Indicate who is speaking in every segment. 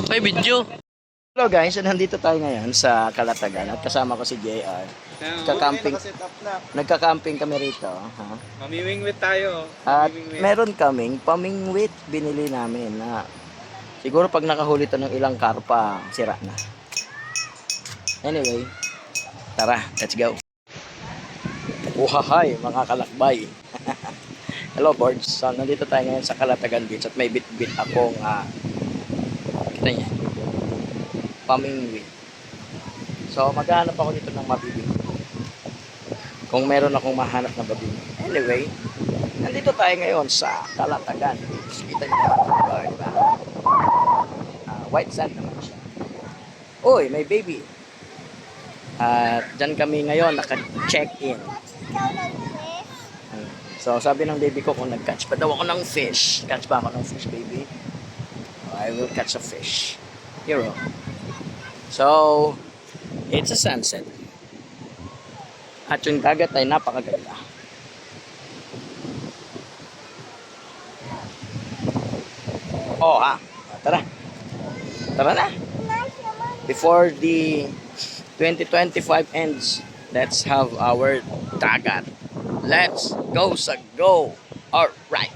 Speaker 1: May video.
Speaker 2: Hello guys, so nandito tayo ngayon sa Calatagan at kasama ko si JR. Nagka-camping kami rito. Ha?
Speaker 3: Mamimingwit tayo.
Speaker 2: At meron kaming pamingwit binili namin na siguro pag nakahuli to ng ilang karpa, sira na. Anyway, tara, let's go. Uhahay mga kalakbay. Hello birds. So nandito tayo ngayon sa Calatagan Beach at may bit-bit akong kita niya, pamingwit. So maghahanap ako dito ng mabibili. Kung meron akong mahanap na mabibili. Anyway, nandito tayo ngayon sa Calatagan Beach. Kita niyo ba? Diba? White sand naman siya. Uy, may baby. At dyan kami ngayon naka-check-in. So sabi ng baby ko kung nag-catch pa daw ako ng fish. Catch ba ako ng fish, baby? I will catch a fish. Hero. So, it's a sunset. At yung dagat ay napakaganda. Oh ha, tara. Tara na. Before the 2025 ends, let's have our dagat. Let's go sa go. Alright.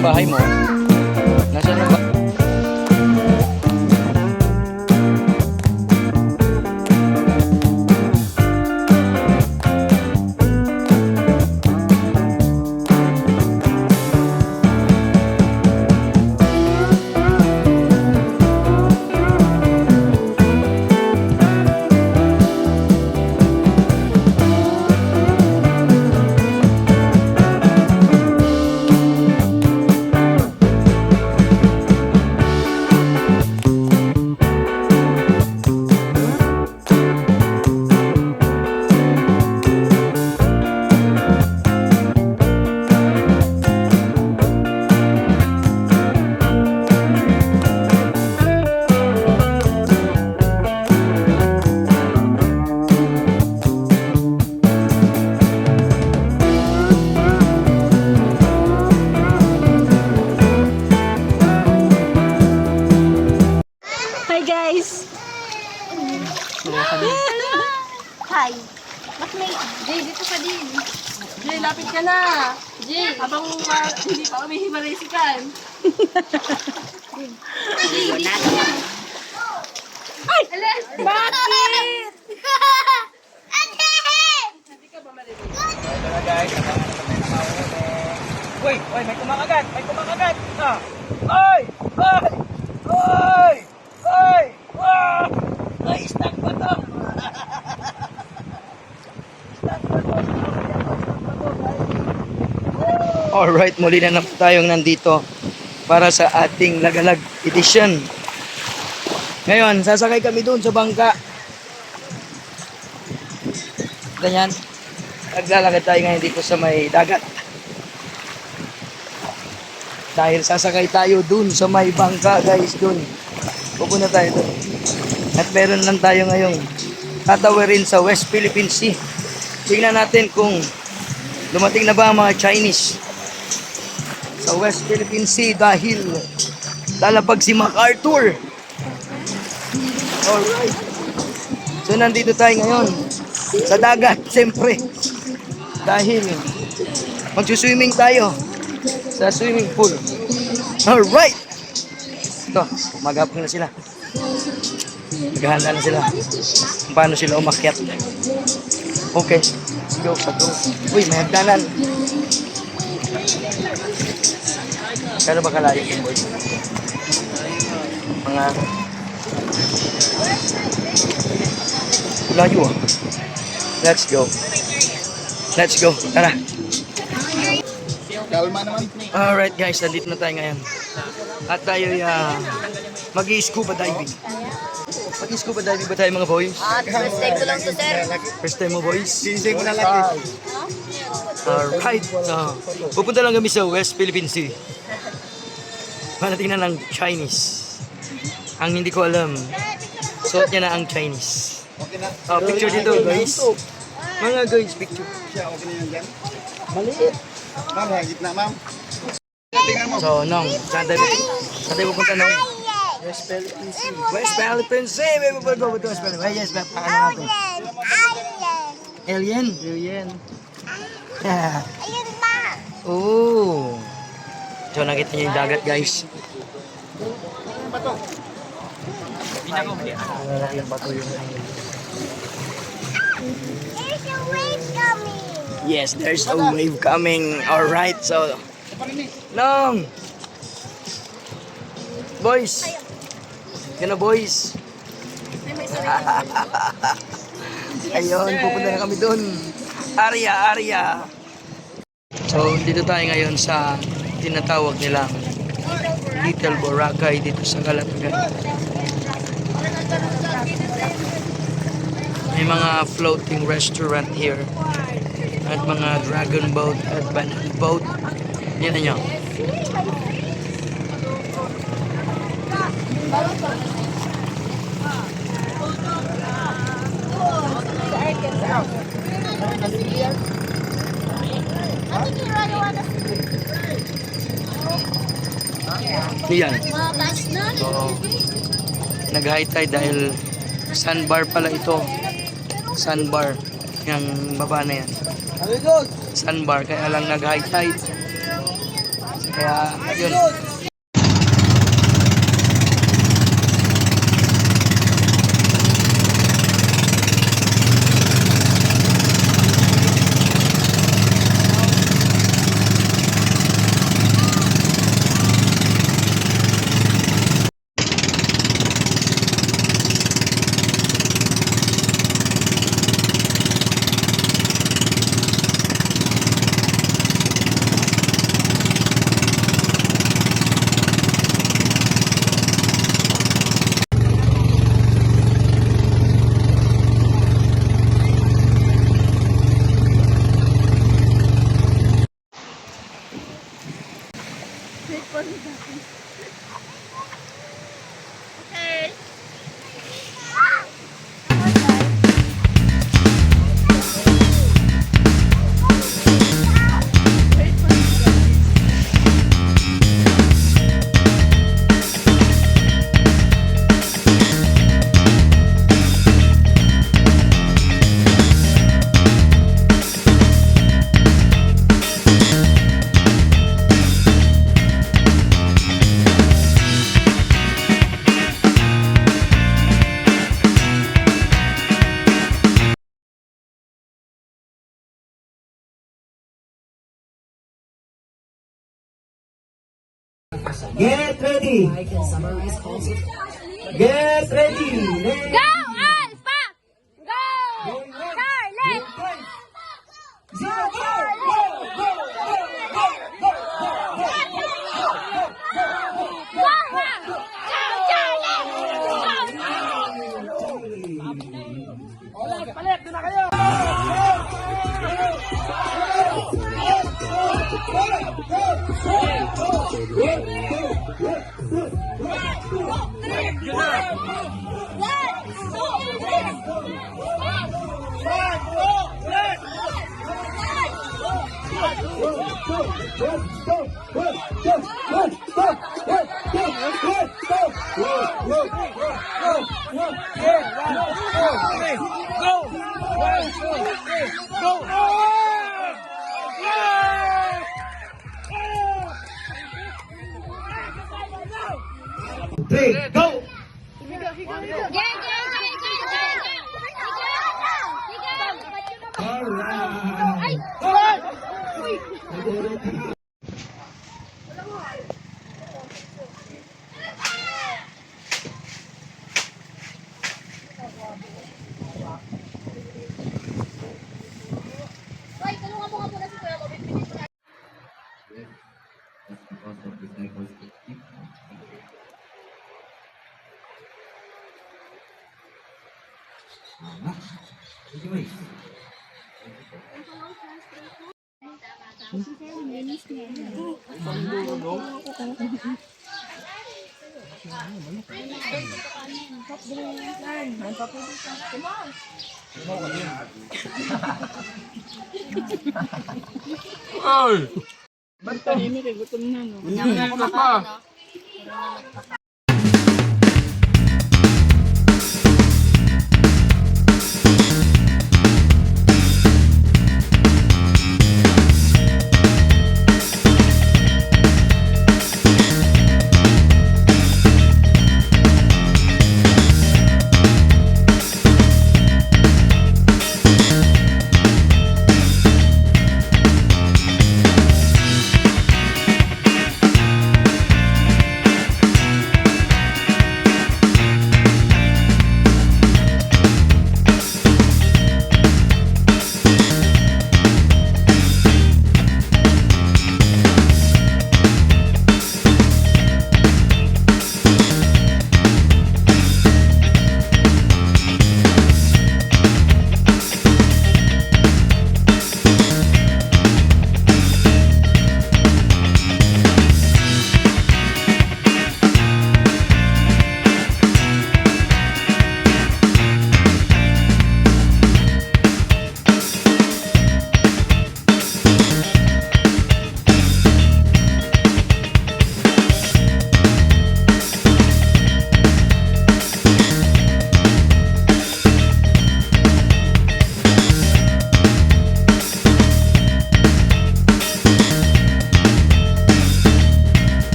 Speaker 2: Bahay mo. Nasaan yung bahay?
Speaker 4: Hi guys! Hi! Mas may... Jay, dito ka din.
Speaker 5: Jay, lapit ka na. Jay, habang hindi pa kami himarisikan.
Speaker 4: Ay! Bakit?
Speaker 2: Ito na guys. Uy, may kumakagat. May kumakagat. Ay! Ay! Ay! Ay! Ah! Ay, stuck pa to. Stuck pa to. Alright, muli na naman tayong nandito para sa ating Lagalag edition. Ngayon, sasakay kami doon sa bangka. Ganyan. Naglalakad tayo ngayon dito sa may dagat. Dahil sasakay tayo doon sa may bangka, guys, doon. Pupunta tayo doon. At meron lang tayo ngayong tatawirin sa West Philippine Sea. Tingnan natin kung dumating na ba ang mga Chinese sa West Philippine Sea dahil lalapag si MacArthur. Alright. So nandito tayo ngayon sa dagat, siyempre. Dahil magsuswimming tayo sa swimming pool. Alright. Ito, maghapon na sila. Naghahanda na sila kung paano sila umakyat. Okay, let's go, go. Uy, may hagdanan. Kano ba kalayo yung boy? Mga layo ah. Let's go. Let's go. Tara.
Speaker 1: Kalma naman.
Speaker 2: Alright guys, nandito na tayo ngayon. At tayo mag-i-scuba diving. Mag-i-scuba diving ba tayo mga boys?
Speaker 4: First time ko lang to, sir.
Speaker 2: First time mo boys?
Speaker 1: Sinisig mo na lagi.
Speaker 2: Alright. So, pupunta lang kami sa West Philippine Sea. Para tingnan ng Chinese. Ang hindi ko alam, suot niya na ang Chinese.
Speaker 1: Okay na.
Speaker 2: Picture dito guys. Mga guys, picture.
Speaker 1: Siya, okay na yan dyan.
Speaker 2: Maliit.
Speaker 1: Ma'am, ha, gitna ma'am. Tingnan mo.
Speaker 2: So, Nong, saan tayo pupunta, Nong?
Speaker 1: West Philippine Sea.
Speaker 2: West Philippine Sea! May pupunta West Philippine Sea. Yes, paano natin? Alien?
Speaker 1: Alien.
Speaker 2: Oh. So, nakita niyo yung dagat, guys.
Speaker 1: Bato.
Speaker 2: Malaki yung bato yung... Yes, there's a wave coming. Alright, so... Nong! Boys! Yan na, boys! Ayun, pupunta na kami dun. Arya, Arya! So, dito tayo ngayon sa tinatawag nilang Little Boracay dito sa Calatagan. May mga floating restaurant here at mga dragon boat at banana boat. Yan na nyo. Yan. So, nag-high tide dahil sandbar pala ito. Sandbar. Yung baba na yan. Sandbar. Kaya lang nag-high tide. Kaya, yun.
Speaker 3: Get ready. Get ready.
Speaker 4: Go, Alpha! Go! Charlie!
Speaker 3: Zero, go, go, go, go, go, Three, go! choice.
Speaker 5: Kanina kay gutom na, no?